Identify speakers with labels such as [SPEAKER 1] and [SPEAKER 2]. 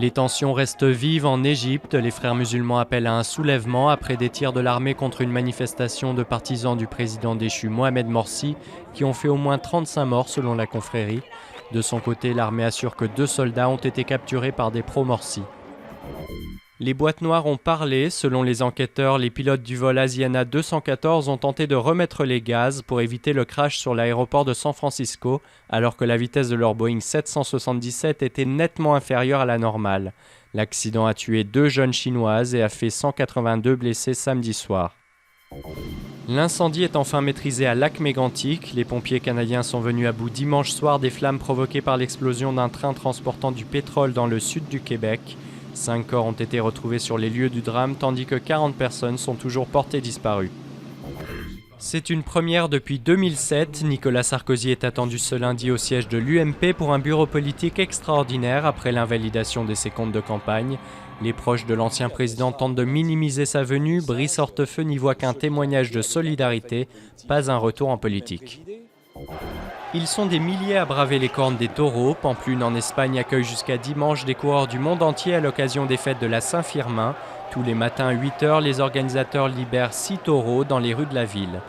[SPEAKER 1] Les tensions restent vives en Égypte. Les frères musulmans appellent à un soulèvement après des tirs de l'armée contre une manifestation de partisans du président déchu Mohamed Morsi qui ont fait au moins 35 morts selon la confrérie. De son côté, l'armée assure que 2 soldats ont été capturés par des pro-Morsi. Les boîtes noires ont parlé. Selon les enquêteurs, les pilotes du vol Asiana 214 ont tenté de remettre les gaz pour éviter le crash sur l'aéroport de San Francisco, alors que la vitesse de leur Boeing 777 était nettement inférieure à la normale. L'accident a tué 2 jeunes chinoises et a fait 182 blessés samedi soir. L'incendie est enfin maîtrisé à Lac-Mégantic. Les pompiers canadiens sont venus à bout dimanche soir des flammes provoquées par l'explosion d'un train transportant du pétrole dans le sud du Québec. 5 corps ont été retrouvés sur les lieux du drame, tandis que 40 personnes sont toujours portées disparues. C'est une première depuis 2007. Nicolas Sarkozy est attendu ce lundi au siège de l'UMP pour un bureau politique extraordinaire après l'invalidation de ses comptes de campagne. Les proches de l'ancien président tentent de minimiser sa venue. Brice Hortefeux n'y voit qu'un témoignage de solidarité, pas un retour en politique. Ils sont des milliers à braver les cornes des taureaux. Pamplune en Espagne accueille jusqu'à dimanche des coureurs du monde entier à l'occasion des fêtes de la Saint-Firmin. Tous les matins à 8h, les organisateurs libèrent 6 taureaux dans les rues de la ville.